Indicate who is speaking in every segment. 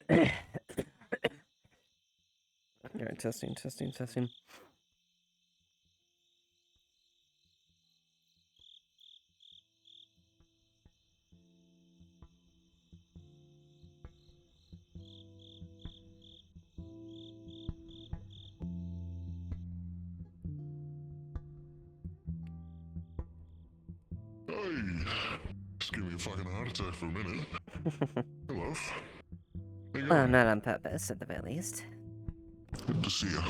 Speaker 1: Alright, testing.
Speaker 2: Hey, just gave me a fucking heart attack for a minute. Hello.
Speaker 1: Well, not on purpose, at the very least.
Speaker 2: Good to see you.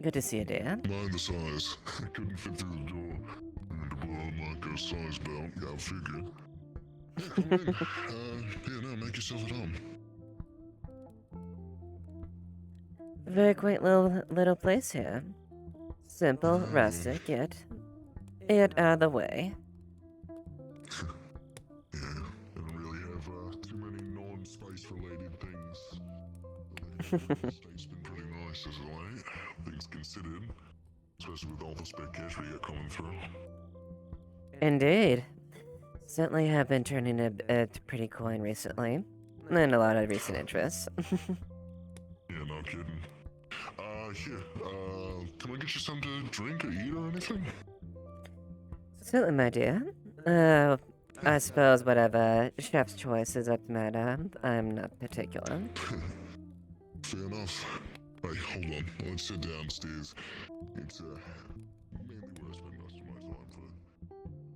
Speaker 1: Good to see you, dear.
Speaker 2: Mind the size. I couldn't fit through the door. I had to blow on like a size belt. Got figured. Yeah, come in. No, make yourself at home.
Speaker 1: Very quaint little place here. Simple, rustic, yet out of the way.
Speaker 2: Yeah, I don't really have too many non-space related things. The state's been pretty nice as of late, things considered, especially with all the spectacular you got coming through.
Speaker 1: Indeed. Certainly have been turning a pretty coin recently. And a lot of recent interests.
Speaker 2: Yeah, no kidding. Here, can I get you something to drink or eat or anything?
Speaker 1: Certainly, my dear. I suppose whatever chef's choice is up to matter. I'm not particular.
Speaker 2: Fair enough. Hey, hold on. Let's sit downstairs. It's, mainly where I spend most of my time for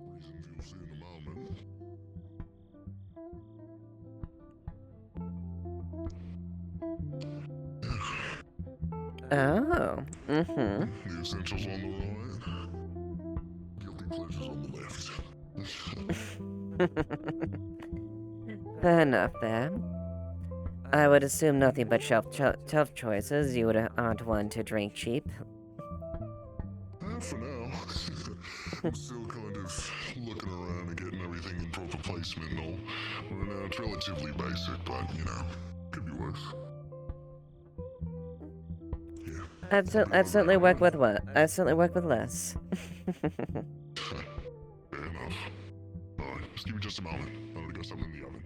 Speaker 2: reasons you'll see in a moment.
Speaker 1: Oh,
Speaker 2: The essentials on the right. Guilty pleasures on the left.
Speaker 1: Fair enough there. I would assume nothing but tough choices. You aren't one to drink cheap.
Speaker 2: For now. I'm still kind of looking around and getting everything in proper placement and all. Right now it's relatively basic, but, you know, could be worse. Yeah.
Speaker 1: I'd certainly work with what? I'd certainly work with less.
Speaker 2: Fair enough. Alright, just give me just a moment. I'm gonna get something in the oven.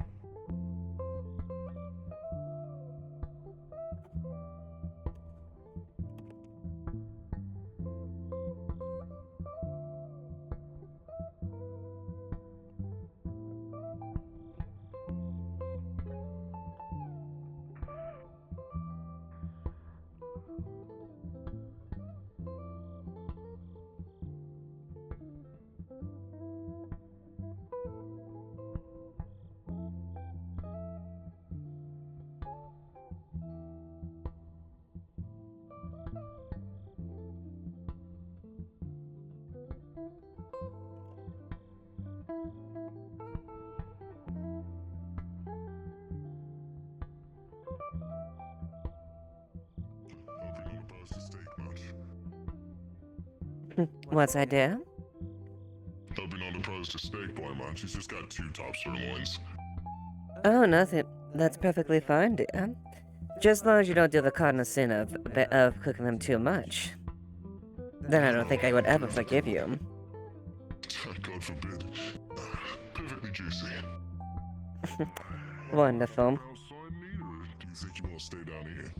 Speaker 1: What's that, dear?
Speaker 2: Hope you're not opposed to steak by much. He's just got 2 top sirloins.
Speaker 1: Oh, nothing. That's perfectly fine, dear. Just as long as you don't do the cardinal sin of cooking them too much. Then I don't think I would ever forgive you.
Speaker 2: God forbid. Perfectly juicy.
Speaker 1: Wonderful.
Speaker 2: Outside meat, or do you think you want to stay down here?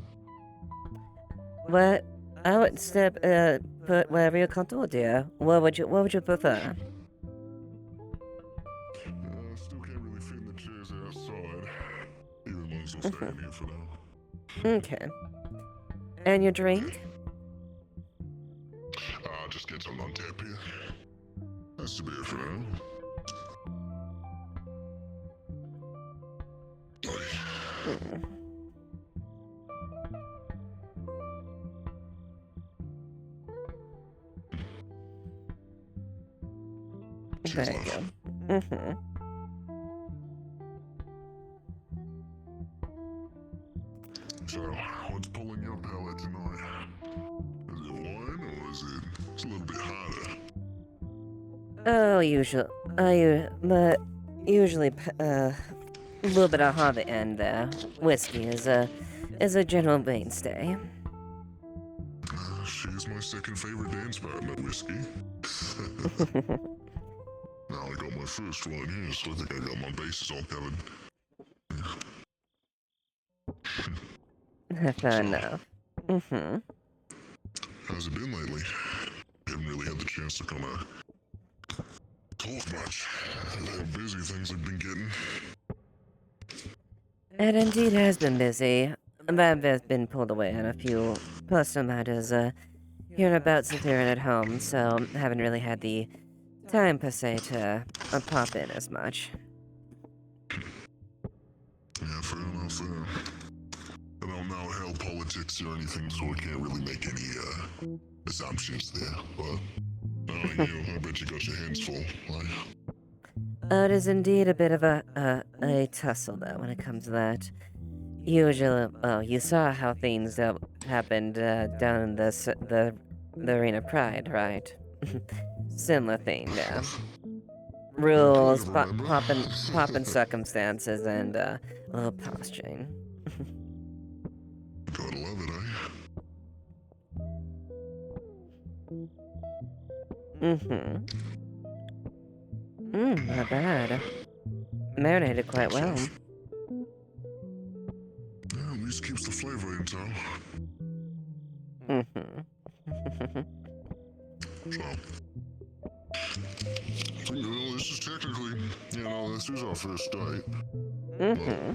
Speaker 1: What? I would put wherever you're comfortable, dear. What would you prefer?
Speaker 2: Still can't really fit in the chairs outside. Either one's will stay in here for now.
Speaker 1: Okay. And your drink?
Speaker 2: Just get some on tap here. That's the beer for now.
Speaker 1: There you go.
Speaker 2: So, what's pulling your palate tonight? Is it wine or is it a little bit harder?
Speaker 1: Oh, usually, a little bit of hard end there. Whiskey is a general mainstay.
Speaker 2: She's my second favorite dance partner, whiskey. Now I got my first one here, so I think I got my bases all covered.
Speaker 1: Fair
Speaker 2: So,
Speaker 1: enough. Mm-hmm.
Speaker 2: how's it been lately? Haven't really had the chance to kind of talk much. How busy things have been getting.
Speaker 1: It indeed has been busy, but I've been pulled away on a few personal matters, here and about since we were at home, so haven't really had the time per se to pop in as much.
Speaker 2: Yeah, fair enough there. I don't know how politics or anything, so I can't really make any assumptions there. But you, I bet you got your hands full.
Speaker 1: It is indeed a bit of a tussle, though, when it comes to that. Usually, well, you saw how things happened down in the Arena Pride, right? Similar thing, rules,
Speaker 2: Kind of remember.
Speaker 1: poppin' circumstances, and a little posturing.
Speaker 2: Gotta love it,
Speaker 1: Mm-hmm. Not bad. Marinated quite well.
Speaker 2: Yeah, at least keeps the flavor in tow.
Speaker 1: Mm-hmm.
Speaker 2: So, this is technically, this is our first date.
Speaker 1: Mm-hmm.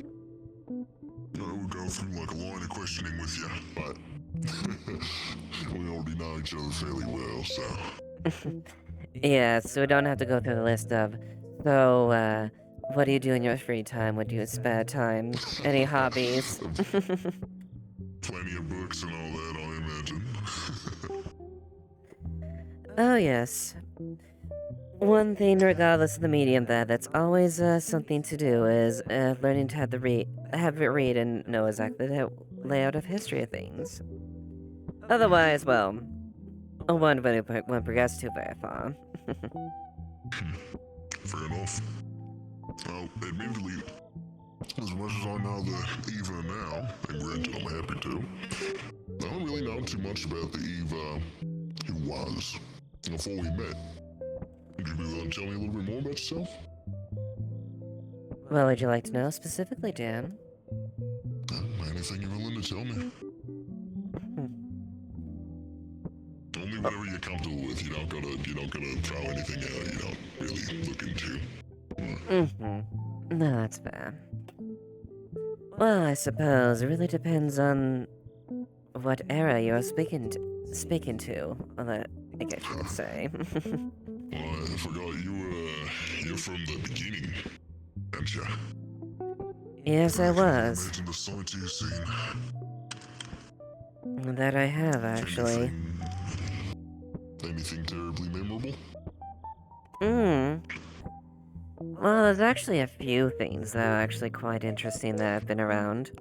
Speaker 2: I would go through like a line of questioning with you, but we already know each other fairly well, so.
Speaker 1: Yeah, so we don't have to go through the list of, so, what do you do in your free time? What do you in spare time? Any hobbies?
Speaker 2: Plenty of books and all that, I imagine.
Speaker 1: Oh, yes. One thing, regardless of the medium, that's always something to do is learning to have it read and know exactly the layout of history of things. Otherwise, well, one wouldn't progress too very far.
Speaker 2: Fair enough. Well, admittedly, as much as I know the Eva now, and granted I'm happy to, I don't really know too much about the Eva who was before we met. Would you be willing to tell me a little bit more about yourself?
Speaker 1: What would you like to know specifically, Dan?
Speaker 2: Anything you're willing to tell me. Only whatever you're comfortable with. You don't gotta throw anything out you don't really look into.
Speaker 1: Mm-hmm. No, that's fair. Well, I suppose it really depends on what era you're speaking to, I guess you could say.
Speaker 2: Well, I forgot you're from the beginning, aren't you?
Speaker 1: Yes, I was.
Speaker 2: Imagine the sights you've seen.
Speaker 1: That I have, actually.
Speaker 2: Anything terribly memorable?
Speaker 1: Well, there's actually a few things that are actually quite interesting that have been around.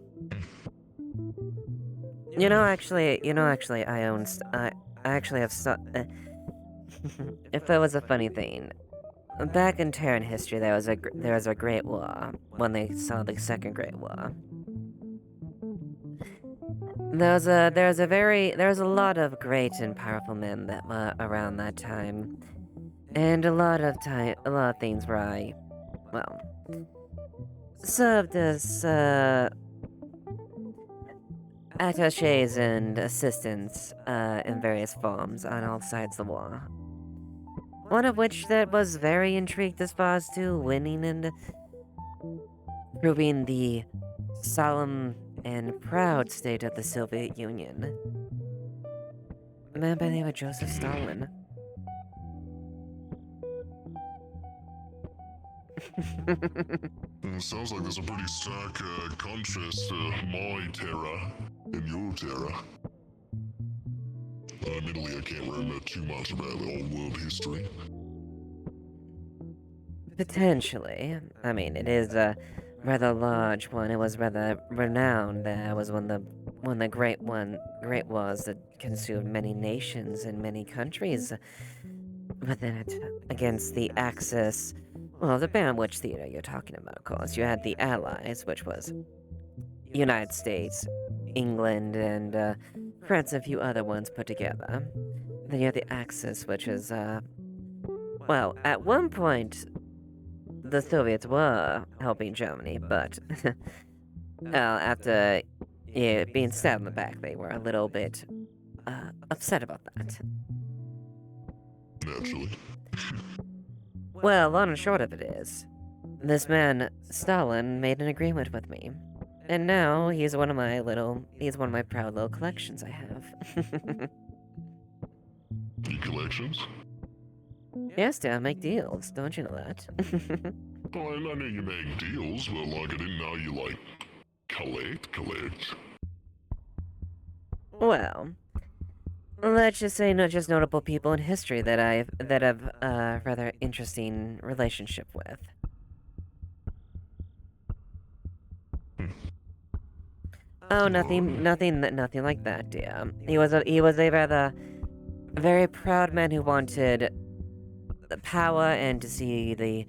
Speaker 1: I actually have if there was a funny thing, back in Terran history, there was a Great War when they saw the Second Great War. There was a lot of great and powerful men that were around that time, and a lot of things where I, well, served as attachés and assistants in various forms on all sides of the war. One of which that was very intrigued as far as to winning and proving the solemn and proud state of the Soviet Union. A man by the name of Joseph Stalin.
Speaker 2: Sounds like there's a pretty stark contrast to my terror and your terror. Admittedly, I can't remember too much about the old world history.
Speaker 1: Potentially. I mean, it is a rather large one. It was rather renowned. It was one of the great wars that consumed many nations and many countries within it, against the Axis. Well, depending on which theater you're talking about, of course. You had the Allies, which was United States, England, and France, and a few other ones put together. Then you had the Axis, which is, well, at one point, the Soviets were helping Germany, but, well, after yeah, being stabbed in the back, they were a little bit upset about that.
Speaker 2: Naturally.
Speaker 1: Well, long and short of it is, this man, Stalin, made an agreement with me. And now he's one of my proud little collections I have.
Speaker 2: Your collections?
Speaker 1: Yes, dear, I make deals. Don't you know that?
Speaker 2: Oh, I knew you make deals, but like I didn't know you like collect.
Speaker 1: Well, let's just say not just notable people in history that I've a rather interesting relationship with. Oh, nothing like that, dear. He was a rather very proud man who wanted the power and to see the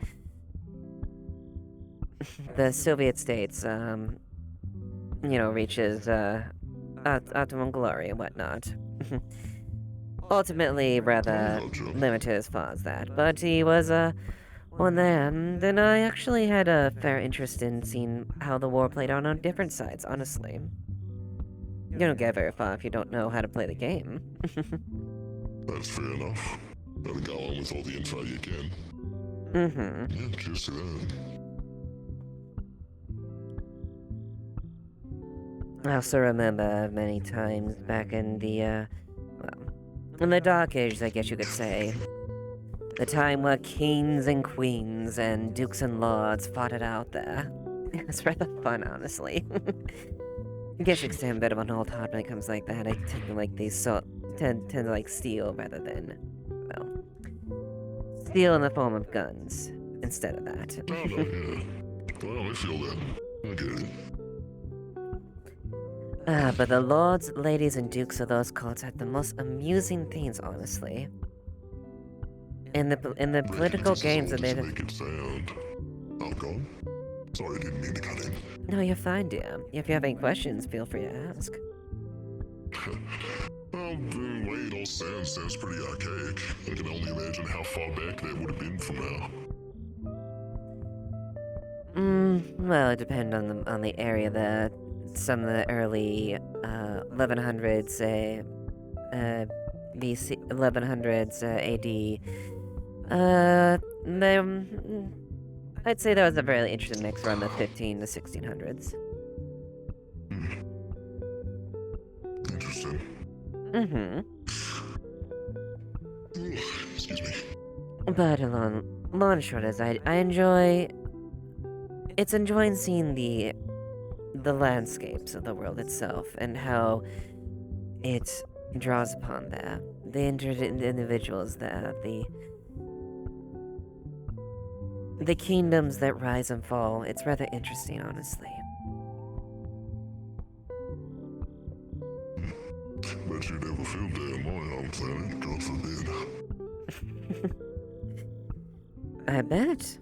Speaker 1: Soviet states, reach his optimum glory and whatnot. Ultimately, rather limited as far as that, but he was one there, and I actually had a fair interest in seeing how the war played out on different sides. Honestly, you don't get very far if you don't know how to play the game.
Speaker 2: That's fair enough. Gotta go on with all the info you can.
Speaker 1: Mm-hmm.
Speaker 2: Yeah, cheers to that.
Speaker 1: I also remember many times back in the, in the Dark Ages, I guess you could say. The time where kings and queens and dukes and lords fought it out there. It's rather fun, honestly. I guess you could say I'm a bit of an old heart when it comes like that. I tend to like tend to like steal rather than, well, steal in the form of guns instead of that.
Speaker 2: Oh, no, yeah. Well, I feel that. I get it.
Speaker 1: But the lords, ladies, and dukes of those courts had the most amusing things, honestly. In the political games that they
Speaker 2: did. Make it sound. Oh, go on. Sorry, I didn't mean to cut in.
Speaker 1: No, you're fine, dear. If you have any questions, feel free to ask.
Speaker 2: Well, the way it all sounds pretty archaic. I can only imagine how far back that would have been from now.
Speaker 1: Well, it depends on the area there. Some of the early 1100s, say, BC, 1100s AD. I'd say that was a very interesting mix around the 15 to 1600s.
Speaker 2: Interesting. Excuse me.
Speaker 1: But long and short is, I enjoy. It's enjoying seeing the landscapes of the world itself and how it draws upon that. The individuals there, the kingdoms that rise and fall. It's rather interesting, honestly.
Speaker 2: Bet you'd ever feel dead on my home planet, God forbid.
Speaker 1: I bet.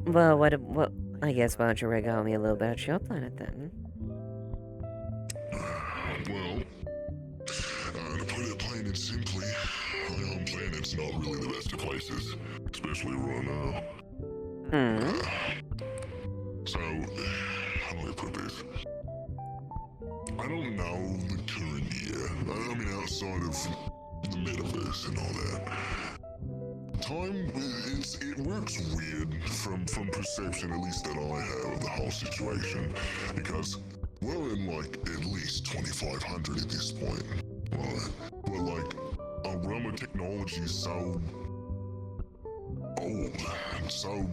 Speaker 1: Well, what? I guess why don't you regale me a little bit about your planet then?
Speaker 2: Well, to put it plain and simply, my home planet's not really the best of places, especially right now. So, how do I put this? I don't know the current year. I mean, outside of the metaverse and all that. Time, it works weird from perception, at least that I have, of the whole situation. Because we're in, like, at least 2500 at this point. Right? But, like, our realm of technology is so old and so...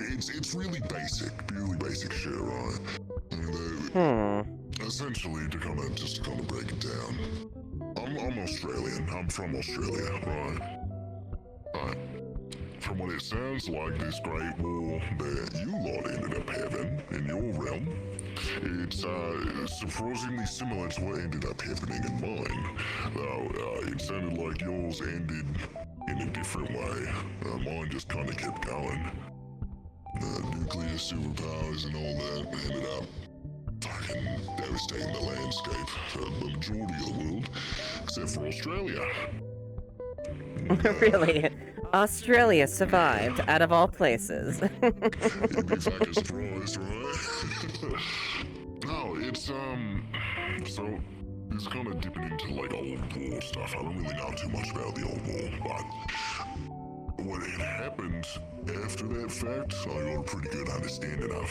Speaker 2: It's really basic, purely basic shit, right? And, essentially, to kind of break it down. I'm Australian. I'm from Australia, right? From what it sounds like, this great war that you lot ended up having in your realm, it's surprisingly similar to what ended up happening in mine. Though it sounded like yours ended in a different way. Mine just kind of kept going. Nuclear superpowers and all that ended up fucking devastating the landscape for the majority of the world, except for Australia.
Speaker 1: Really? Australia survived, out of all places.
Speaker 2: You'd be fucking surprised, right? No, it's so it's kind of dipping into like old war stuff. I don't really know too much about the old war, but what had happened after that fact, I got a pretty good understanding of.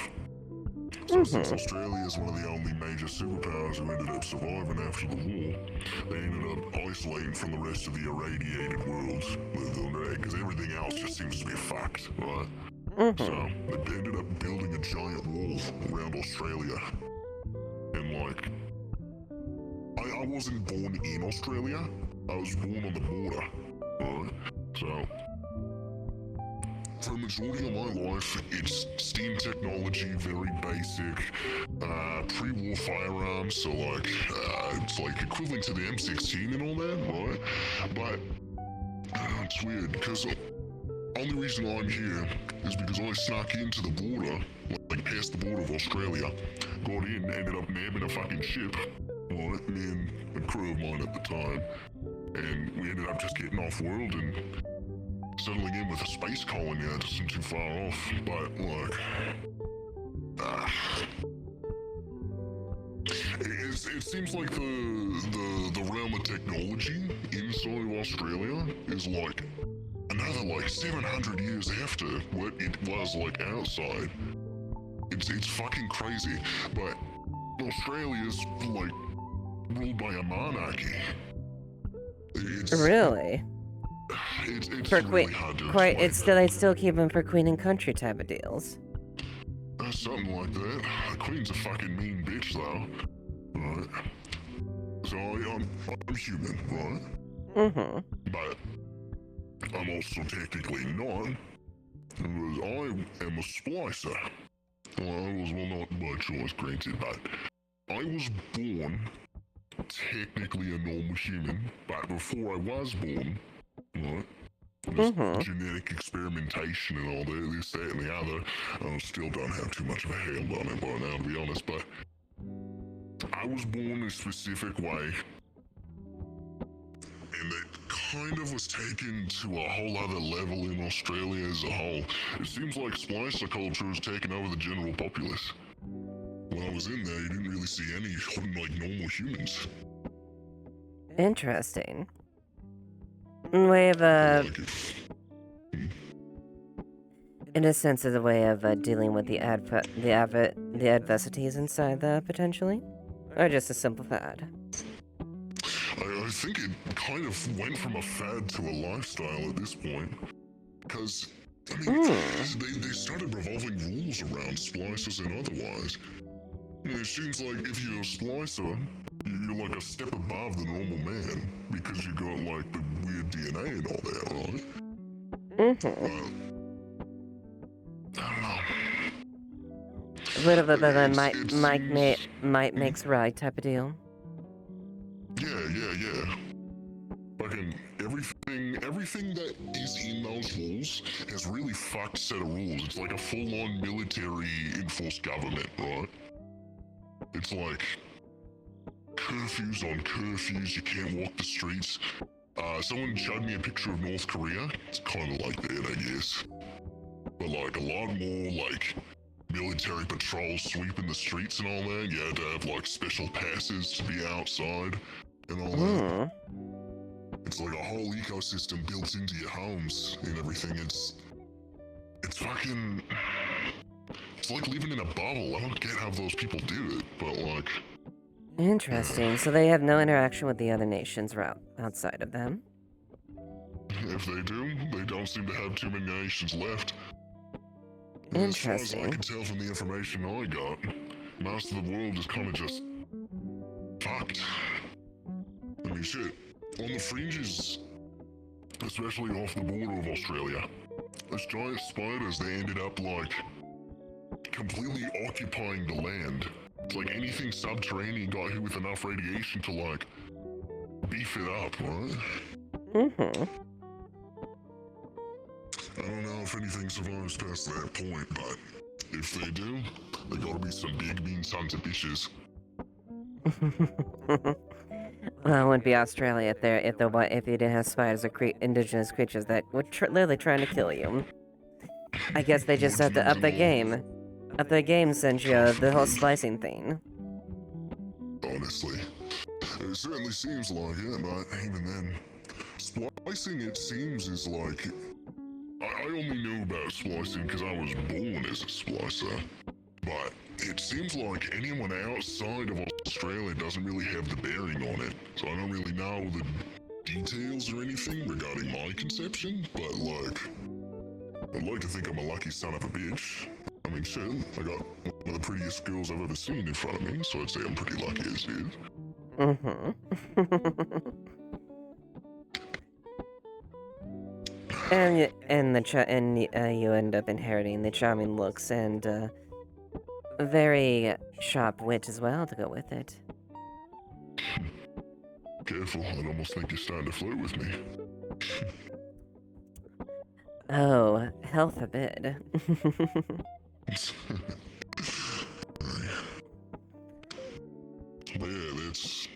Speaker 2: So since Australia is one of the only major superpowers who ended up surviving after the war, they ended up isolating from the rest of the irradiated world because everything else just seems to be fucked, right? So they ended up building a giant wall around Australia. And like, I wasn't born in Australia, I was born on the border, right? So for the majority of my life, it's steam technology, very basic, pre-war firearms, so like, it's like equivalent to the M16 and all that, right? But it's weird, because the only reason I'm here is because I snuck into the border, like past the border of Australia, got in, ended up nabbing a fucking ship, right? Me and a crew of mine at the time, and we ended up just getting off world and settling in with a space colony that isn't too far off, but like, it seems like the realm of technology inside of Australia is like another like 700 years after what it was like outside. It's fucking crazy, but Australia's like ruled by a monarchy.
Speaker 1: Really?
Speaker 2: It's
Speaker 1: For
Speaker 2: really
Speaker 1: queen,
Speaker 2: hard to
Speaker 1: quite.
Speaker 2: explain.
Speaker 1: They still keep them for queen and country type of deals.
Speaker 2: Something like that. The Queen's a fucking mean bitch, though. Right? So I'm human, right? But I'm also technically not, because I am a splicer. Well, I was, well, not by choice, granted, but I was born technically a normal human, but before I was born, right? This genetic experimentation and all that, this, that, and the other. I still don't have too much of a handle on it by now, to be honest, but I was born a specific way, and it kind of was taken to a whole other level in Australia as a whole. It seems like splicer culture has taken over the general populace. When I was in there, you didn't really see any like normal humans.
Speaker 1: Interesting. Way of
Speaker 2: Like
Speaker 1: in a sense, as a way of dealing with the adversities inside the potentially, or just a simple fad.
Speaker 2: I think it kind of went from a fad to a lifestyle at this point, because I mean, they started revolving rules around splicers and otherwise. It seems like if you're a splicer, you're like a step above the normal man because you got like the weird DNA and all that, right? I don't know.
Speaker 1: A little bit of a might makes right type of deal.
Speaker 2: Yeah. Fucking everything that is in those rules has really fucked set of rules. It's like a full-on military enforced government, right? It's like curfews on curfews, you can't walk the streets. Someone showed me a picture of North Korea. It's kind of like that, I guess. But like a lot more like military patrols sweeping the streets and all that. You had to have like special passes to be outside and all that. It's like a whole ecosystem built into your homes and everything. It's fucking... It's like living in a bubble. I don't get how those people do it, but like...
Speaker 1: Interesting. So they have no interaction with the other nations outside of them?
Speaker 2: If they do, they don't seem to have too many nations left.
Speaker 1: Interesting.
Speaker 2: As far as I can tell from the information I got, most of the world is kind of just... fucked. I mean, shit. On the fringes, especially off the border of Australia, those giant spiders, they ended up like completely occupying the land. It's like anything subterranean got hit with enough radiation to like beef it up, right? I don't know if anything survives past that point, but if they do, they gotta be some big mean sons of bitches.
Speaker 1: Well, it wouldn't be Australia if you didn't have spiders or indigenous creatures that were literally trying to kill you. I guess they just
Speaker 2: What's
Speaker 1: have to up their
Speaker 2: mental?
Speaker 1: game. Up their game since the whole splicing thing.
Speaker 2: Honestly, it certainly seems like it, but even then, splicing it seems is like I only knew about splicing because I was born as a splicer, but it seems like anyone outside of Australia doesn't really have the bearing on it, so I don't really know the details or anything regarding my conception, but like, I'd like to think I'm a lucky son of a bitch. I mean, shit, I got one of the prettiest girls I've ever seen in front of me, so I'd say I'm pretty lucky as is.
Speaker 1: You end up inheriting the charming looks and a very sharp wit as well to go with it.
Speaker 2: Careful, I'd almost think you're starting to flirt with me.
Speaker 1: Oh, hell forbid.
Speaker 2: But yeah, that's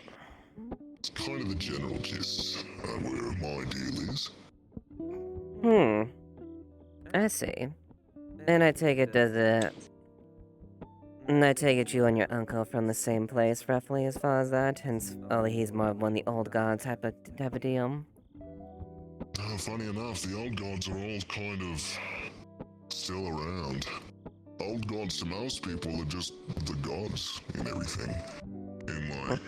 Speaker 2: kind of the general gist where my deal is.
Speaker 1: I see. And I take it you and your uncle from the same place, roughly, as far as that. Hence, only he's more of one of the old god type of deal.
Speaker 2: Funny enough, the old gods are all kind of still around. Old gods to most people are just the gods in everything. And like,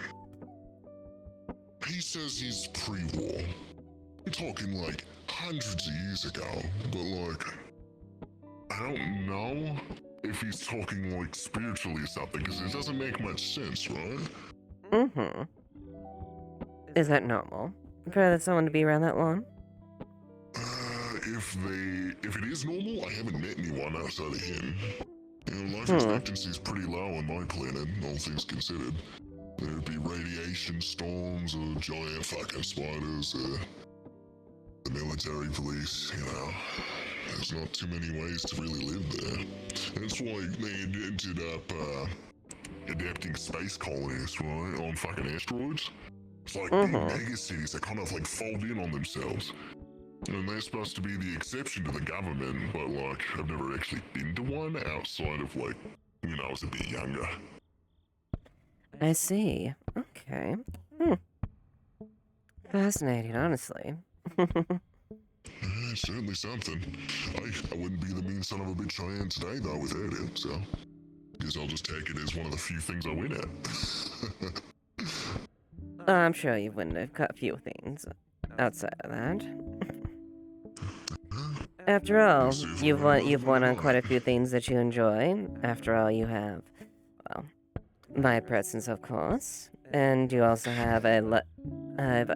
Speaker 2: he says he's pre-war. We're talking like hundreds of years ago, but like, I don't know if he's talking like spiritually or something, because it doesn't make much sense, right?
Speaker 1: Is that normal for someone to be around that long?
Speaker 2: If it is normal, I haven't met anyone outside of him. You know, life expectancy is pretty low on my planet, all things considered. There'd be radiation storms or giant fucking spiders, the military police, you know. There's not too many ways to really live there. That's why they ended up adapting space colonies, right, on fucking asteroids. It's like big mega cities that kind of like fold in on themselves. And they're supposed to be the exception to the government, but like, I've never actually been to one outside of like, when I was a bit younger.
Speaker 1: I see. Okay. Fascinating, honestly.
Speaker 2: It's certainly something. I wouldn't be the mean son of a bitch I am today, though, without it, so guess I'll just take it as one of the few things I win at.
Speaker 1: I'm sure you wouldn't have cut a few things outside of that. After all, you've won on quite a few things that you enjoy. After all, you have, well, my presence, of course, and you also have I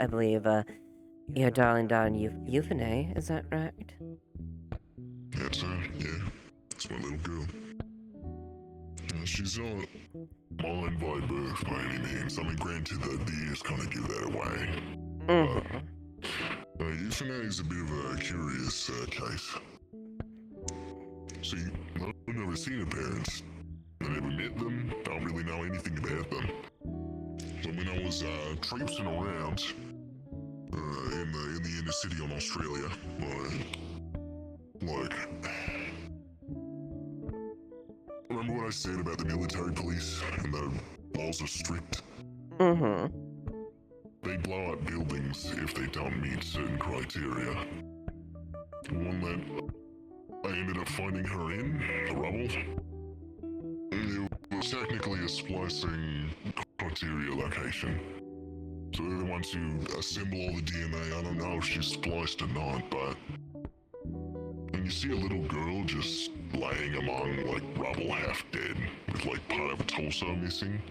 Speaker 1: believe, your darling Evalynn, is that right?
Speaker 2: That's her, yeah. That's my little girl. She's not mine by birth by any means. I mean, granted, the years kind of give that away. Evalynn is a bit of a curious case. See, I've never seen her parents. I never met them, don't really know anything about them. So when I was traipsing around in the inner city on Australia, like, remember what I said about the military police and the laws are strict? They blow up buildings if they don't meet certain criteria. The one that I ended up finding her in, the rubble, it was technically a splicing criteria location. So they're the ones who assemble all the DNA. I don't know if she's spliced or not, but when you see a little girl just laying among like rubble half dead with like part of a torso missing,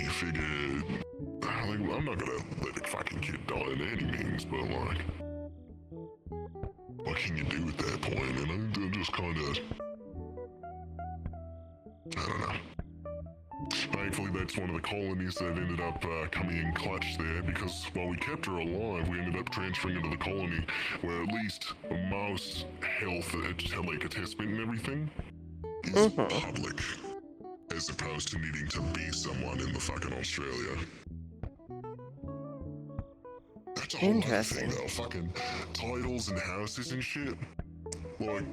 Speaker 2: you figure, like, I'm not gonna let a fucking kid die in any means, but like, what can you do at that point? And I'm just kind of, I don't know. Thankfully, that's one of the colonies that ended up coming in clutch there, because while we kept her alive, we ended up transferring her to the colony where at least most health, like attestment and everything, is public, as opposed to needing to be someone in the fucking Australia. whole other thing
Speaker 1: Interesting.
Speaker 2: though, fucking titles and houses and shit. Like,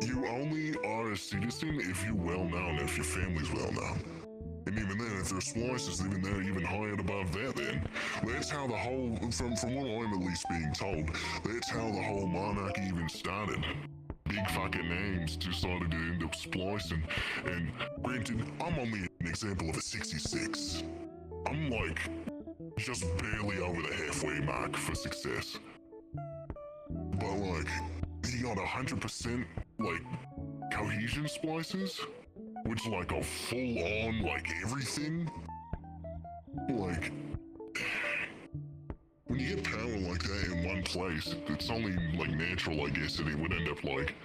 Speaker 2: you only are a citizen if you're well known, if your family's well known. And even then, if there's splices, even they're even higher above that then. That's how the whole, from what I'm at least being told, that's how the whole monarchy even started. Big fucking names decided to end up splicing. And granted, I'm only an example of a 66. I'm like, just barely over the halfway mark for success. But like, he got 100% like cohesion splices, which like a full-on like everything. Like, when you get power like that in one place, it's only like natural, I guess, that he would end up like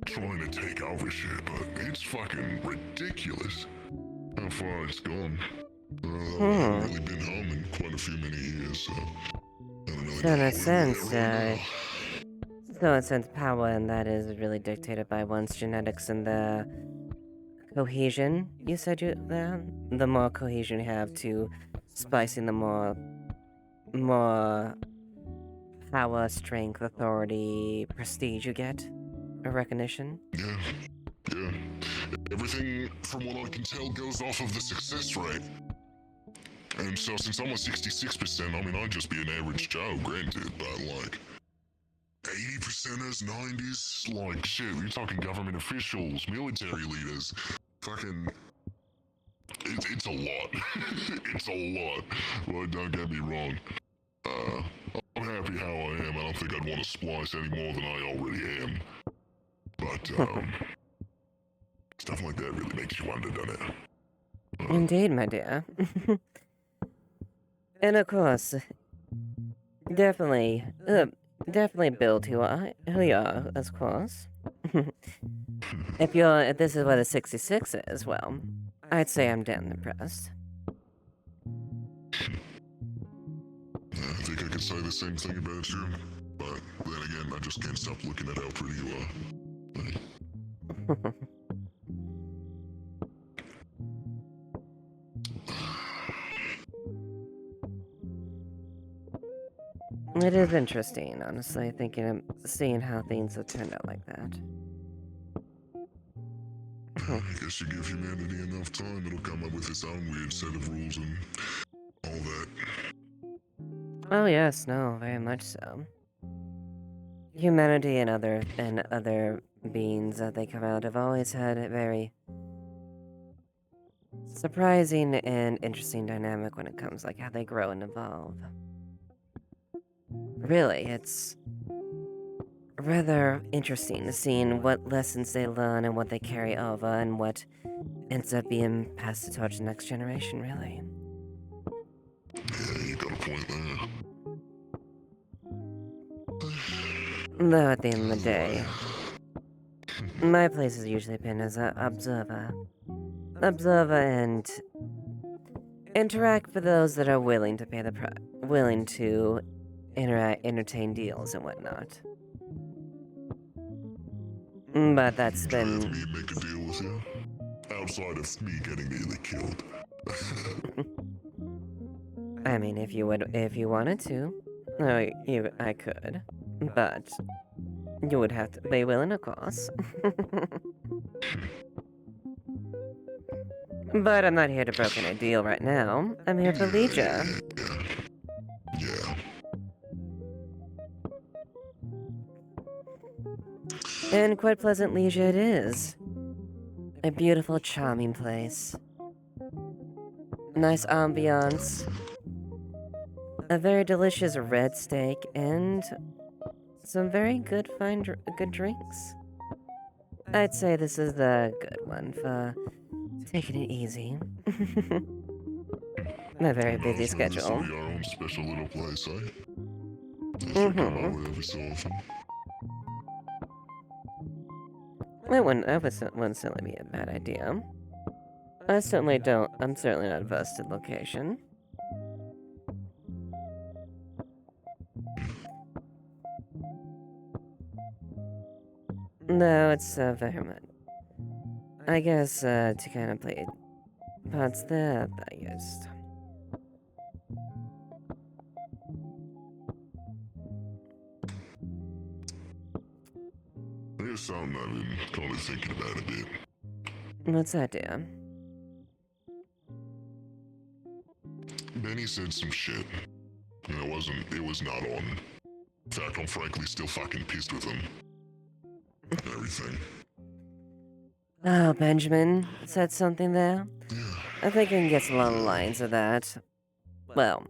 Speaker 2: trying to take over shit. But it's fucking ridiculous how far it's gone. I haven't really been home in quite a few many years, so I don't really
Speaker 1: So in
Speaker 2: know
Speaker 1: a
Speaker 2: where
Speaker 1: sense,
Speaker 2: we're at right now.
Speaker 1: so in a sense, power and that is really dictated by one's genetics and the cohesion. You said the more cohesion you have to spicing, the more power, strength, authority, prestige you get, or recognition.
Speaker 2: Yeah, yeah. Everything, from what I can tell, goes off of the success rate. And so since I'm on 66%, I mean, I'd just be an average Joe, granted, but like 80%ers, 90s, like shit, you're talking government officials, military leaders, fucking, it's a lot. It's a lot. But don't get me wrong. I'm happy how I am. I don't think I'd want to splice any more than I already am. But, stuff like that really makes you wonder, doesn't it?
Speaker 1: Indeed, my dear. And of course, definitely build who you are, of course. If this is what a 66 is, well, I'd say I'm damn impressed.
Speaker 2: I think I could say the same thing about you, but then again, I just can't stop looking at how pretty you are.
Speaker 1: It is interesting, honestly, seeing how things have turned out like that.
Speaker 2: I guess you give humanity enough time, it'll come up with its own weird set of rules and all that.
Speaker 1: Oh yes, no, very much so. Humanity and other beings that they come out have always had a very surprising and interesting dynamic when it comes like how they grow and evolve. Really, it's rather interesting seeing what lessons they learn and what they carry over and what ends up being passed the torch to the next generation, really.
Speaker 2: Yeah, you got a point there.
Speaker 1: Though at the end of the day, my place has usually been as an observer. Observer and interact for those that are willing to pay the willing to entertain deals and whatnot. But that's been...
Speaker 2: Have me make a deal with you? Outside of me getting nearly killed.
Speaker 1: I mean, if you wanted to, I could, but you would have to be willing, of course. But I'm not here to broker a deal right now. I'm here for leisure.
Speaker 2: Yeah.
Speaker 1: And quite pleasant leisure it is. A beautiful, charming place. Nice ambiance. A very delicious red steak and some very good good drinks. I'd say this is the good one for taking it easy. A very busy schedule.
Speaker 2: Your own special little place, eh? Come over every so often.
Speaker 1: That wouldn't certainly be a bad idea. I'm certainly not averse to location. No, it's very much. I guess to kind of play parts there, I guess.
Speaker 2: here's something I've been kind of thinking about a bit.
Speaker 1: What's that, dear?
Speaker 2: Benny said some shit. And it was not on. In fact, I'm frankly still fucking pissed with him. And everything.
Speaker 1: Oh, Benjamin said something there?
Speaker 2: Yeah.
Speaker 1: I think I can get along the lines of that. Well,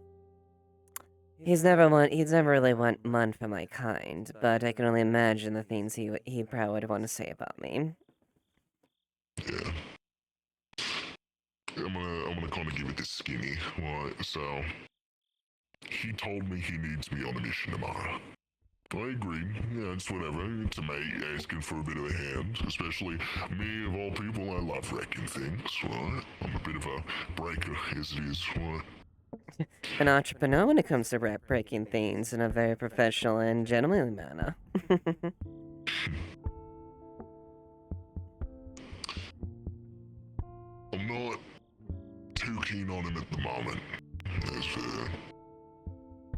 Speaker 1: he's never really one for my kind, but I can only imagine the things he probably would want to say about me.
Speaker 2: Yeah. I'm gonna kind of give it this skinny, right? So, he told me he needs me on a mission tomorrow. I agree. Yeah, it's whatever. It's a mate asking for a bit of a hand. Especially me, of all people, I love wrecking things, right? I'm a bit of a breaker, as it is, right?
Speaker 1: An entrepreneur when it comes to breaking things in a very professional and gentlemanly manner.
Speaker 2: I'm not too keen on him at the moment.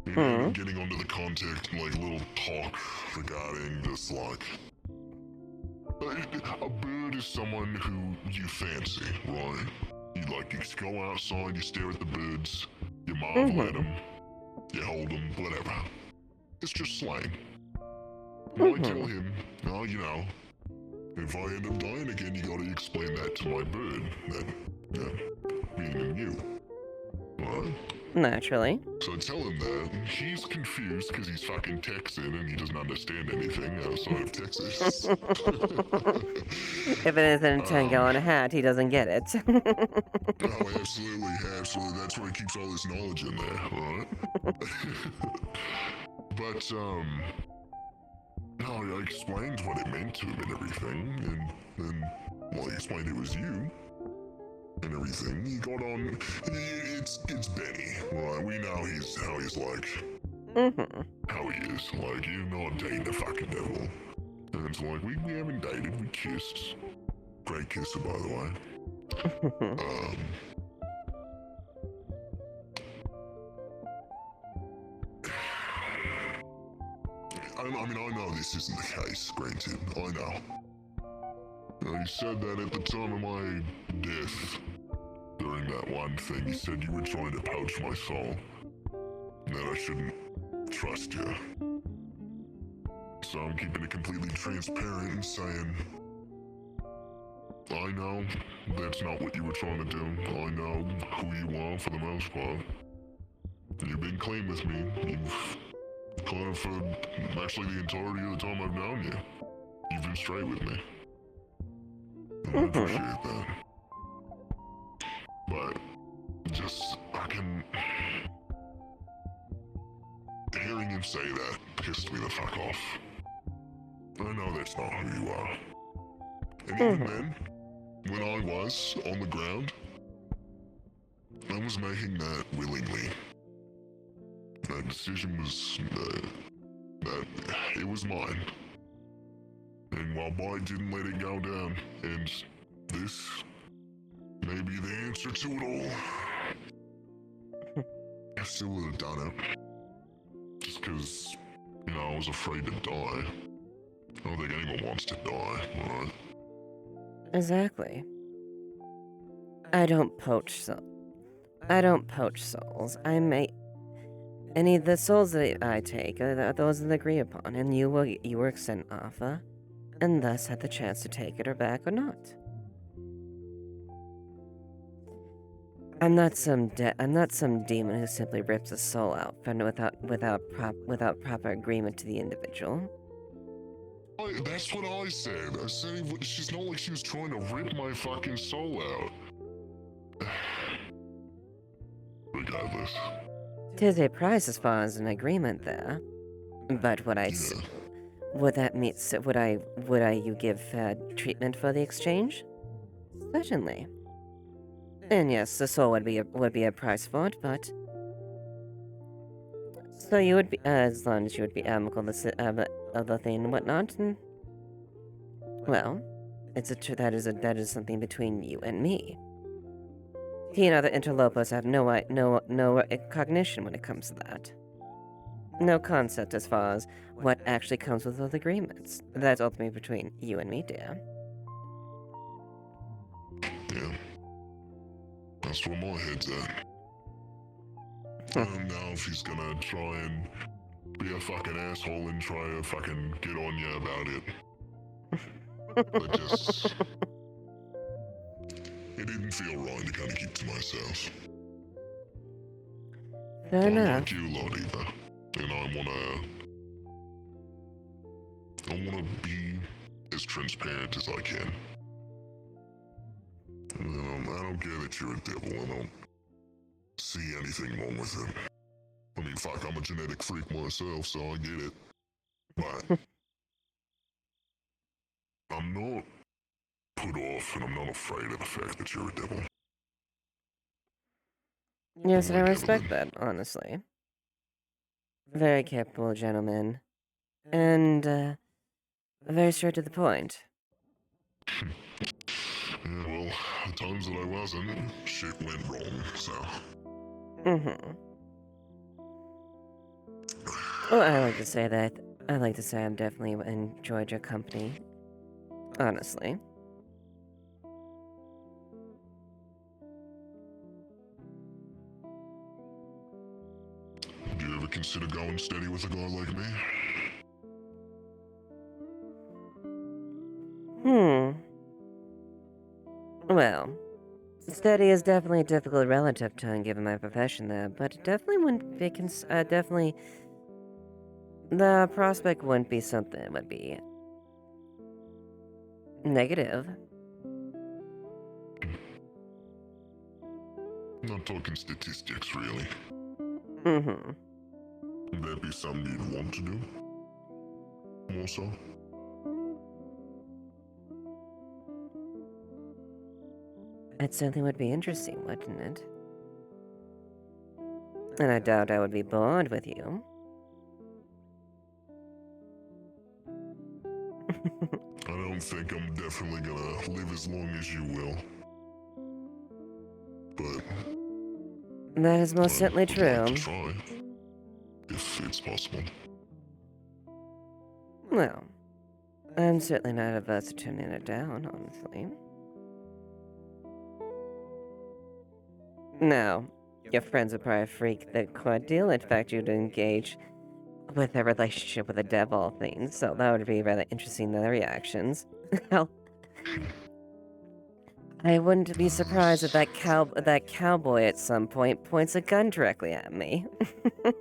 Speaker 2: As getting onto the context, like little talk regarding this, like a bird is someone who you fancy, right? You go outside, you stare at the birds, you marvel at them, you hold them, whatever. It's just slang. And I tell him, oh, you know, if I end up dying again, you gotta explain that to my bird. That, meaning you. Right?
Speaker 1: Naturally.
Speaker 2: So I tell him that, and he's confused because he's fucking Texan and he doesn't understand anything outside of Texas.
Speaker 1: If it isn't a 10-gallon hat, he doesn't get it.
Speaker 2: Oh, absolutely. That's where he keeps all his knowledge in there, right? But, no, I explained what it meant to him and everything, and well, I explained it was you. And everything. He got on. It's Benny, right? We know how he's like. How he is. Like, you're not dating the fucking devil. And it's like, we haven't dated, we kissed. Great kisser, by the way. I mean, I know this isn't the case, granted. I know. You said that at the time of my death. During that one thing, you said you were trying to poach my soul. And that I shouldn't trust you. So I'm keeping it completely transparent and saying, I know that's not what you were trying to do. I know who you are for the most part. You've been clean with me. You've kind of for actually the entirety of the time I've known you. You've been straight with me. And I appreciate that. But just fucking hearing him say that pissed me the fuck off. I know that's not who you are. And even then, when I was on the ground, I was making that willingly. That decision was that it was mine. And while I didn't let it go down, and this may be the answer to it all, I still would have done it. Just because, I was afraid to die. I don't think anyone wants to die, alright?
Speaker 1: Exactly. I don't poach souls. The souls that I take are those that I agree upon, and you were extended an offer, and thus had the chance to take it or back or not. I'm not some demon who simply rips a soul out without proper agreement to the individual.
Speaker 2: That's what I said. I said she's not like she was trying to rip my fucking soul out. Regardless.
Speaker 1: 'Tis a price as far as an agreement there. But would you give fair treatment for the exchange? Certainly. And yes, the soul would be a price for it, but so you would be as long as you would be amicable of the thing and whatnot. And, well, that is something between you and me. He and other interlopers have no cognition when it comes to that. No concept as far as what actually comes with those agreements. That's ultimately between you and me, dear.
Speaker 2: Yeah. That's where my head's at. Now if he's gonna try and be a fucking asshole and try to fucking get on you about it. But just... It didn't feel right to kind of keep to myself.
Speaker 1: Fair
Speaker 2: I'm
Speaker 1: enough.
Speaker 2: like you lot either. And I wanna be as transparent as I can. I don't care that you're a devil. I don't see anything wrong with it. I mean, fuck, I'm a genetic freak myself, so I get it. But I'm not put off, and I'm not afraid of the fact that you're a devil.
Speaker 1: Yes, and I
Speaker 2: Like
Speaker 1: respect
Speaker 2: Evalynn.
Speaker 1: that, honestly. Very capable gentleman. And, very straight to the point.
Speaker 2: Yeah, well, the times that I wasn't, shit went wrong, so...
Speaker 1: Mm-hmm. Well, I like to say that. I like to say I've definitely enjoyed your company. Honestly.
Speaker 2: Do you ever consider going steady with a guy like me?
Speaker 1: Well, steady is definitely a difficult relative term given my profession there, but it definitely wouldn't be definitely the prospect wouldn't be something that would be negative.
Speaker 2: Not talking statistics, really.
Speaker 1: Mm-hmm.
Speaker 2: Would that be something you'd want to do? More so?
Speaker 1: It certainly would be interesting, wouldn't it? And I doubt I would be bored with you.
Speaker 2: I don't think I'm definitely gonna live as long as you will. But
Speaker 1: That is most
Speaker 2: I
Speaker 1: certainly
Speaker 2: would like to
Speaker 1: true.
Speaker 2: try, if it's possible.
Speaker 1: Well, I'm certainly not averse to turning it down, honestly. Now, your friends would probably freak the quad deal. In fact, you'd engage with a relationship with a devil thing, so that would be rather interesting, their reactions. Hell, I wouldn't be surprised if that cowboy at some point points a gun directly at me.
Speaker 2: Yeah,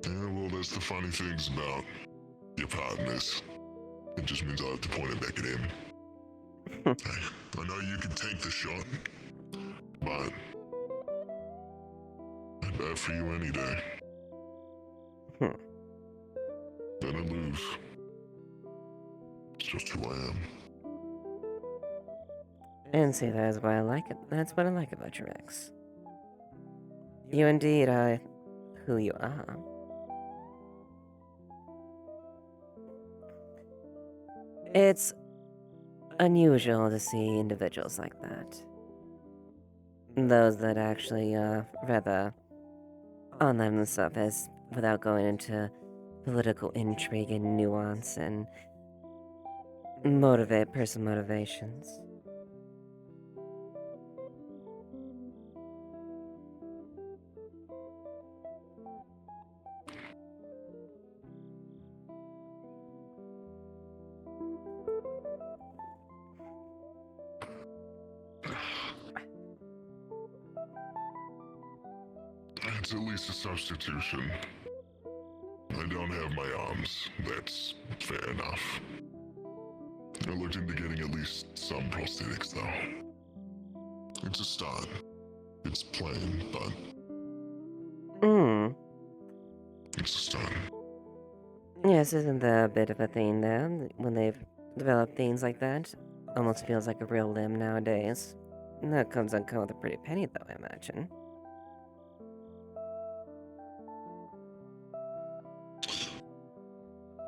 Speaker 2: well, that's the funny things about your partners. It just means I have to point it back at him. I know you can take the shot, but I'd bet for you any day. Gonna lose. It's just who I am.
Speaker 1: And see, that's what I like. That's what I like about your ex. You indeed are who you are. It's unusual to see individuals like that. Those that actually rather on them and stuff as without going into political intrigue and nuance and personal motivations.
Speaker 2: It's at least a substitution. I don't have my arms. That's fair enough. I looked into getting at least some prosthetics, though. It's a start. It's plain, but it's a start.
Speaker 1: Yes, isn't that a bit of a thing there when they've developed things like that? Almost feels like a real limb nowadays. And that comes with a pretty penny, though, I imagine.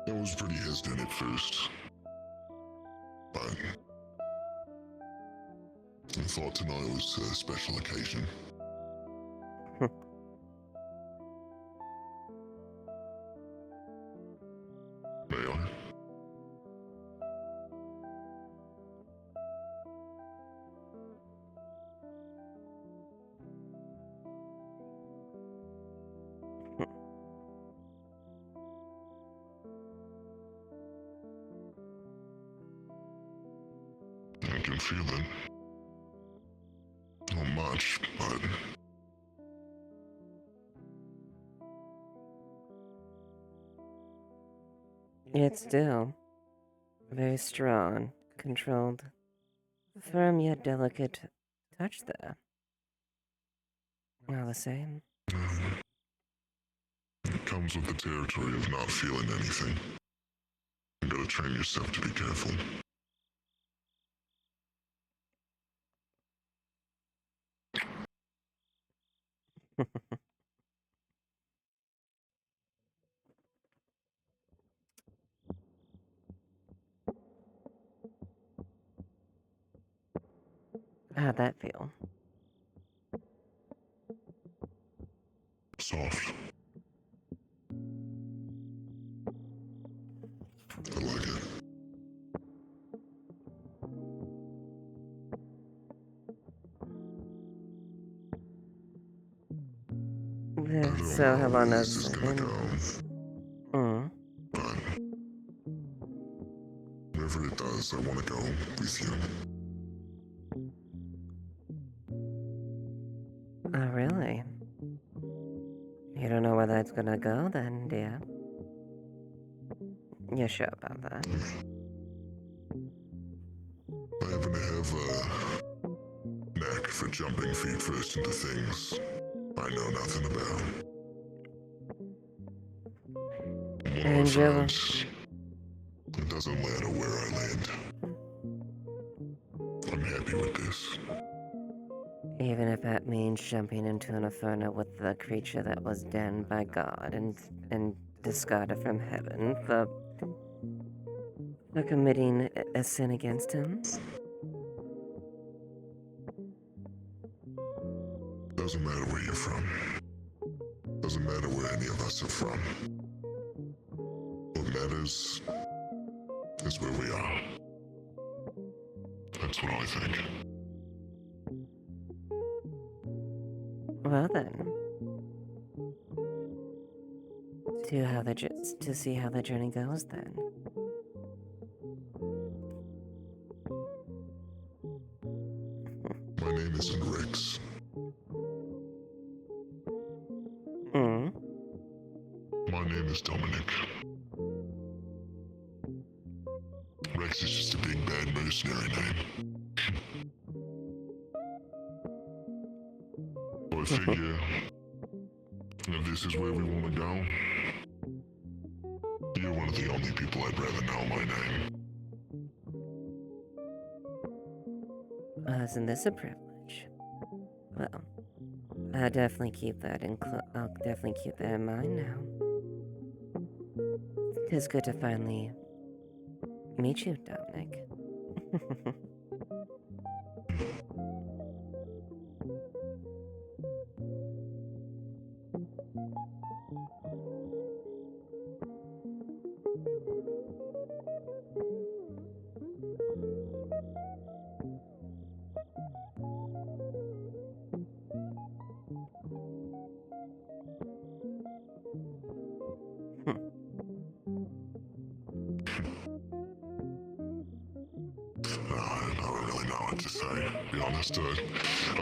Speaker 2: I was pretty hesitant at first, but I thought tonight was a special occasion. feeling. Not much, but
Speaker 1: It's still very strong, controlled, firm yet delicate touch there. All the same.
Speaker 2: it comes with the territory of not feeling anything. You gotta train yourself to be careful.
Speaker 1: How'd that feel?
Speaker 2: Soft. I like it. I don't
Speaker 1: So
Speaker 2: know
Speaker 1: how
Speaker 2: where
Speaker 1: long
Speaker 2: this
Speaker 1: has
Speaker 2: is
Speaker 1: it
Speaker 2: gonna
Speaker 1: been?
Speaker 2: go, but wherever it does, I wanna go with you.
Speaker 1: Oh, really? You don't know where that's gonna go then, dear? You sure about that?
Speaker 2: I happen to have a knack for jumping feet first into things I know nothing about. One of my
Speaker 1: Angela.
Speaker 2: friends, it doesn't matter where I land. I'm happy with this.
Speaker 1: Even if that means jumping into an inferno with the creature that was damned by God and discarded from heaven for committing a sin against him?
Speaker 2: Doesn't matter where you're from. Doesn't matter where any of us are from. What matters is where we are. That's what I think.
Speaker 1: Well then. To see how the journey goes then.
Speaker 2: My name isn't Rex. My name is Dominic. Rex is just a big bad mercenary name. So I figure if this is where we want to go, you're one of the only people I'd rather know my name.
Speaker 1: Isn't this a privilege? Well, I'll definitely keep that in mind now. It's good to finally meet you, Dominic.
Speaker 2: I don't really know what to say. To be honest, I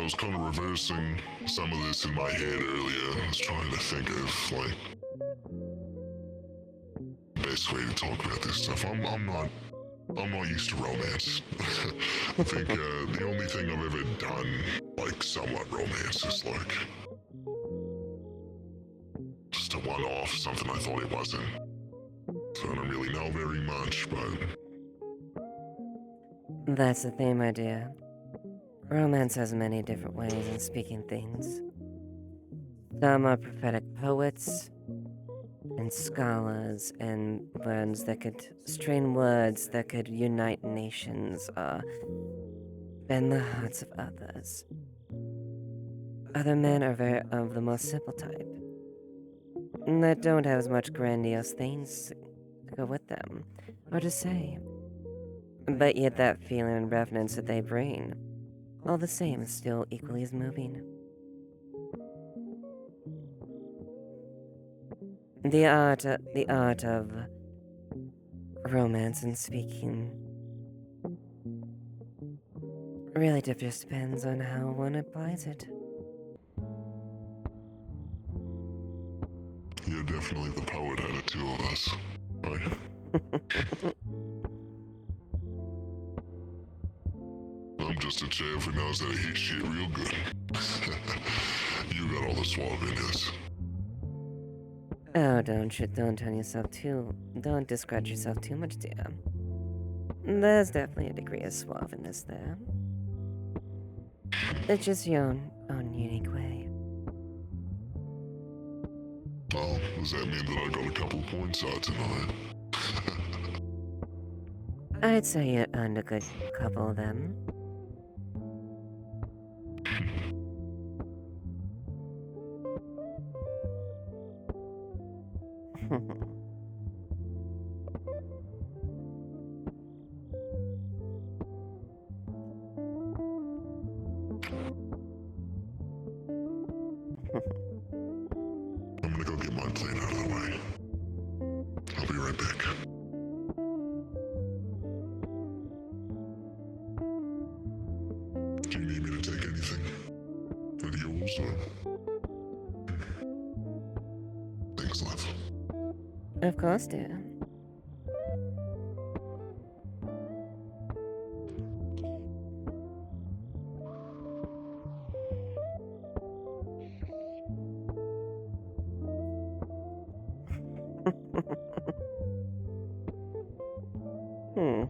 Speaker 2: was kind of reversing some of this in my head earlier. I was trying to think of, like, the best way to talk about this stuff. I'm not used to romance. I think the only thing I've ever done, like, somewhat romance is, like, just a one-off, something I thought it wasn't. So I don't really know very much, but
Speaker 1: That's the theme, my dear. Romance has many different ways of speaking things. Some are prophetic poets and scholars and strain words that could unite nations or bend the hearts of others. Other men are very of the most simple type, that don't have as much grandiose things to go with them, or to say. But yet that feeling and reverence that they bring, all the same, is still equally as moving. The art of romance and speaking Really just depends on how one applies it.
Speaker 2: You're definitely the poet out of two of us, right? I'm just a chap who knows how to hit shit real good. You got all the suaviness.
Speaker 1: Oh, don't discredit yourself too much, dear. There's definitely a degree of suaveness there. It's just your own unique way.
Speaker 2: Oh, does that mean that I got a couple points out tonight?
Speaker 1: I'd say you earned a good couple of them.
Speaker 2: I'm gonna go get my plane out of the way. I'll be right back. Do you need me to take anything? Any yours or? Thanks, love.
Speaker 1: Of course, dear. Hmm.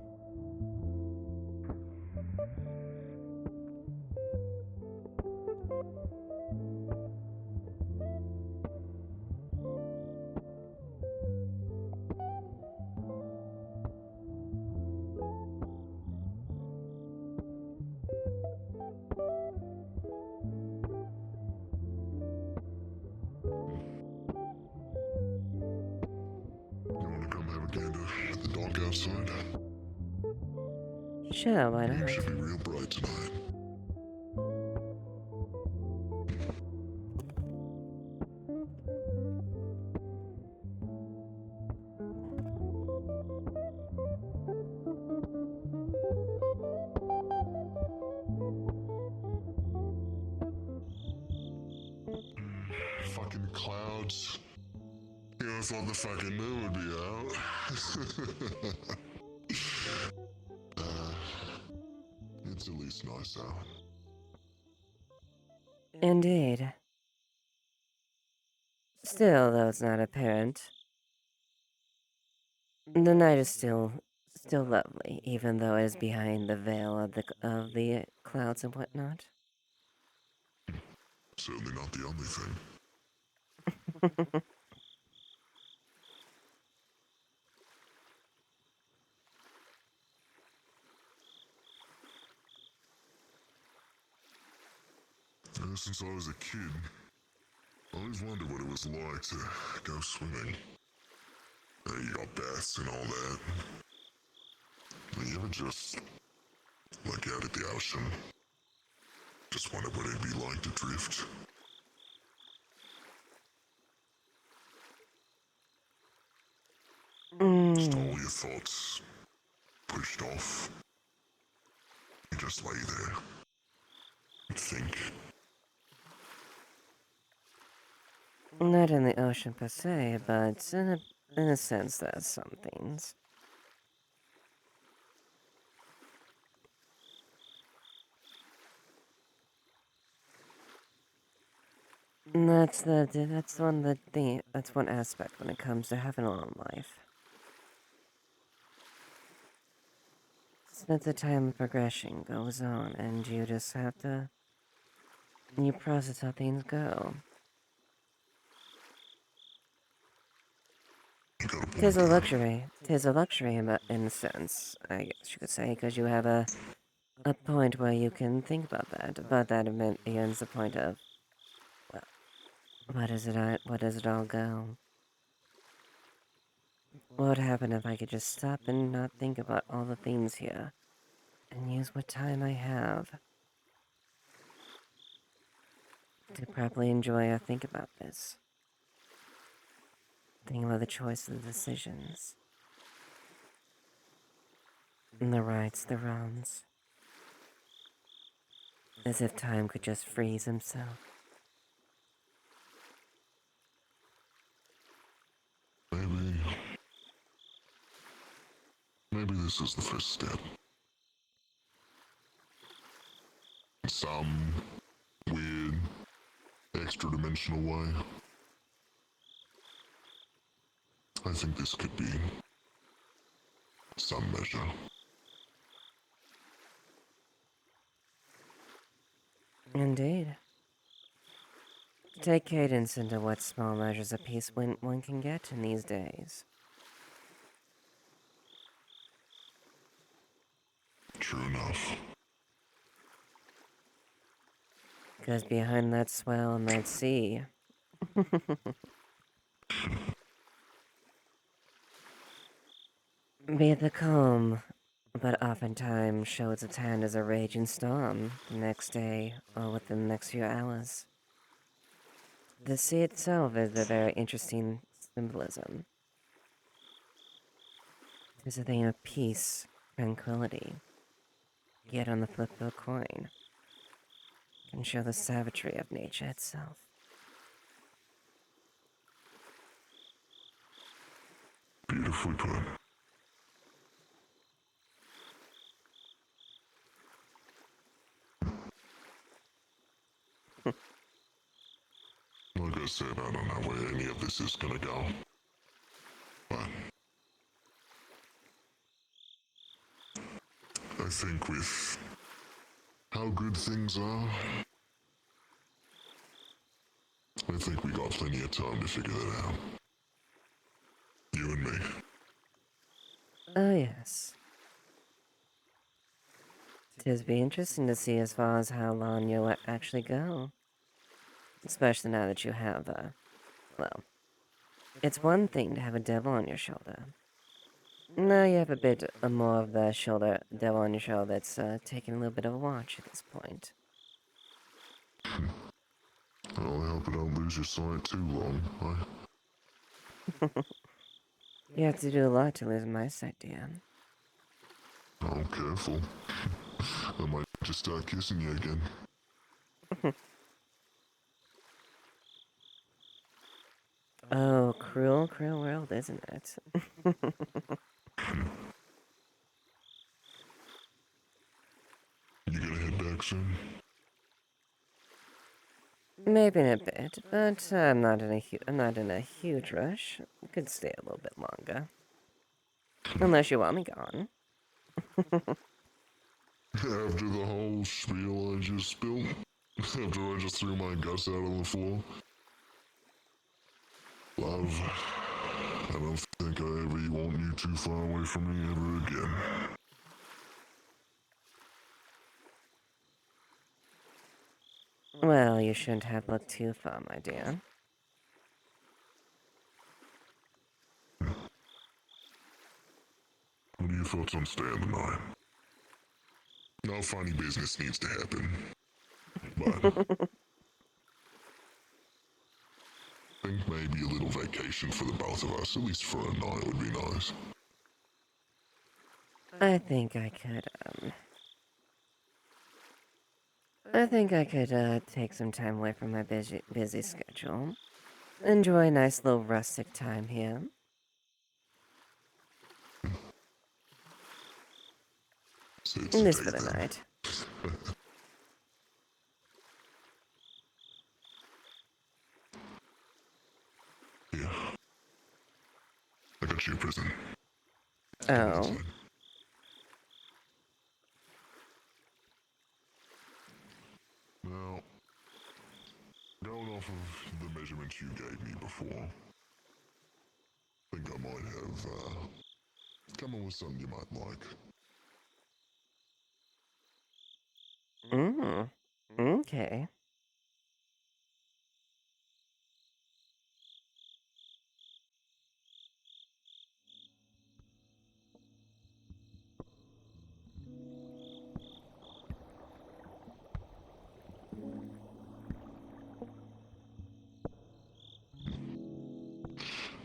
Speaker 2: You wanna come have a gander at the dock outside?
Speaker 1: Sure, why
Speaker 2: Moon
Speaker 1: not?
Speaker 2: should be real bright tonight. Fucking clouds. You know, I thought the fucking moon would be out. It's at least nice out.
Speaker 1: Indeed. Still, though it's not apparent, the night is still lovely, even though it is behind the veil of the clouds and whatnot.
Speaker 2: Certainly not the only thing. Ever since I was a kid, I always wondered what it was like to go swimming. You got baths and all that. But you ever just look out at the ocean? Just wonder what it'd be like to drift. Just all your thoughts pushed off. You just lay there and think.
Speaker 1: Not in the ocean per se, but in a sense, there's some things. That's one aspect when it comes to having a long life. So that the time of progression goes on, and you just have to you process how things go.
Speaker 2: You got a point
Speaker 1: Tis a
Speaker 2: there.
Speaker 1: luxury. Tis a luxury in a sense, I guess you could say, because you have a point where you can think about that. But that ends the point of, well, where does it all go? What would happen if I could just stop and not think about all the things here, and use what time I have to properly enjoy or think about this? Think about the choices, the decisions, and the rights, the wrongs. as if time could just freeze himself.
Speaker 2: Maybe this is the first step. Some weird, extra-dimensional way. I think this could be some measure.
Speaker 1: Indeed. Take cadence into what small measures of peace one can get in these days.
Speaker 2: True enough.
Speaker 1: Because behind that swell and that sea... be it the calm, but oftentimes shows its hand as a raging storm the next day or within the next few hours. The sea itself is a very interesting symbolism. It's a thing of peace, tranquility. Yet on the flip of a coin, can show the savagery of nature itself.
Speaker 2: Beautifully put. Like I said, I don't know where any of this is gonna go. But I think with how good things are, I think we got plenty of time to figure that out. You and me.
Speaker 1: Oh yes. 'Tis be interesting to see as far as how long you'll actually go. Especially now that you have, well, it's one thing to have a devil on your shoulder. Now you have a bit more of the devil on your shoulder that's taking a little bit of a watch at this point.
Speaker 2: Well, I hope I don't lose your sight too long,
Speaker 1: You have to do a lot to lose my sight, dear.
Speaker 2: Oh, careful. I might just start kissing you again.
Speaker 1: Oh, cruel, cruel world, isn't it?
Speaker 2: You gonna head back soon?
Speaker 1: Maybe in a bit, but I'm not in a huge rush. Could stay a little bit longer. Unless you want me gone.
Speaker 2: After the whole spiel I just spilled? After I just threw my guts out on the floor? Love, I don't think I ever want you too far away from me ever again.
Speaker 1: Well, you shouldn't have looked too far, my dear.
Speaker 2: What are your thoughts on staying the night? No funny business needs to happen. But I think maybe a little vacation for the both of us, at least for a night, would be nice.
Speaker 1: I think I could take some time away from my busy schedule. Enjoy a nice little rustic time here.
Speaker 2: So it's a
Speaker 1: This
Speaker 2: date
Speaker 1: for the
Speaker 2: then.
Speaker 1: night.
Speaker 2: Yeah. I got you a present. Come on
Speaker 1: Oh.
Speaker 2: inside. Now, going off of the measurements you gave me before, I think I might have come up with something you might like.
Speaker 1: Okay.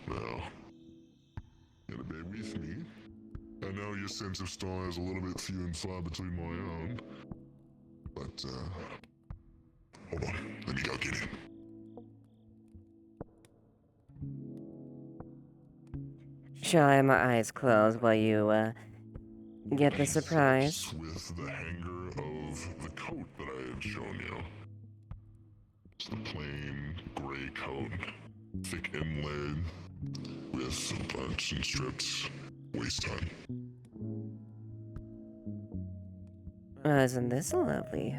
Speaker 2: Now, you gotta bear with me. I know your sense of style is a little bit few and far between my own, but But, hold on. Let me go get it.
Speaker 1: Shall I have my eyes closed while you, get the
Speaker 2: It
Speaker 1: surprise?
Speaker 2: fits with the hanger of the coat that I had shown you. It's the plain gray coat, thick inlaid, with bunch and strips, waist time.
Speaker 1: Isn't this lovely?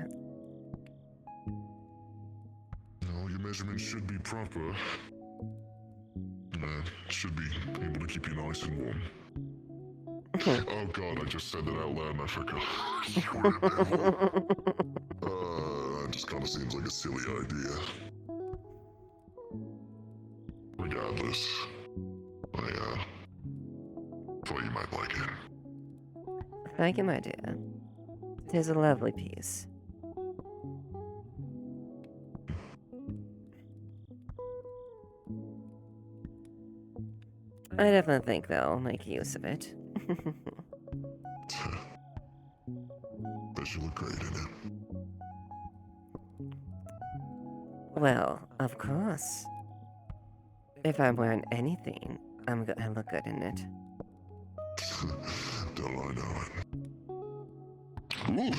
Speaker 2: No, your measurements should be proper. Should be able to keep you nice and warm. Oh god, I just said that out loud and I forgot. That just kind of seems like a silly idea. Regardless, I thought you might like it.
Speaker 1: Thank you, my dear. Tis a lovely piece. I definitely think they'll make use of it.
Speaker 2: Bet you look great in it.
Speaker 1: Well, of course. If I'm wearing anything, I look good in it.
Speaker 2: Don't I know it? Ooh.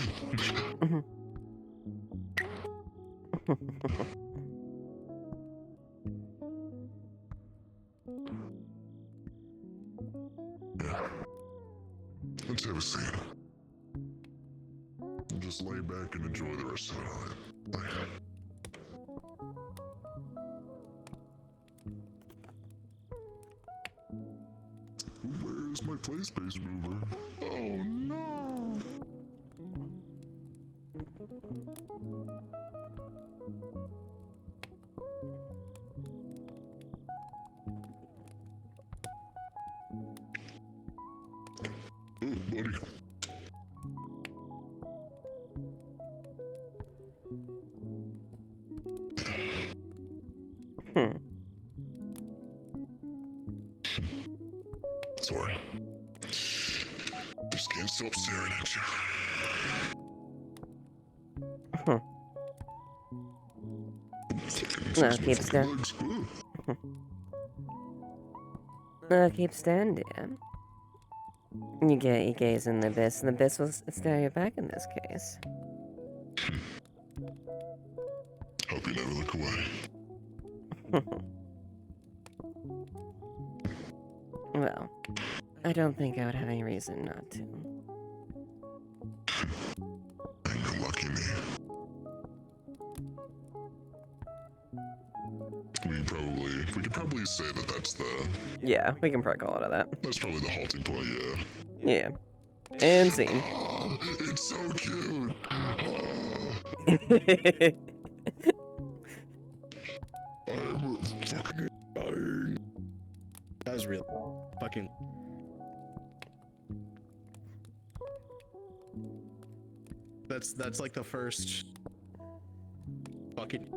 Speaker 2: Yeah. Let's have a seat. Just lay back and enjoy the rest of the night. Where's my play space mover? Oh no! Oh, buddy. Sorry. Just can't stop staring at you.
Speaker 1: No, keep staring. No, keep staring, dear. You gaze in the abyss, and the abyss will stare you back in this case.
Speaker 2: Hope you never look away.
Speaker 1: Well, I don't think I would have any reason not to.
Speaker 2: And you're lucky me. We could probably say that that's the...
Speaker 1: Yeah, we can probably call it that.
Speaker 2: That's probably the halting point, yeah.
Speaker 1: Yeah. And scene.
Speaker 2: Oh, it's so cute! I'm fucking dying.
Speaker 3: That was real. Fucking. That's like the first fucking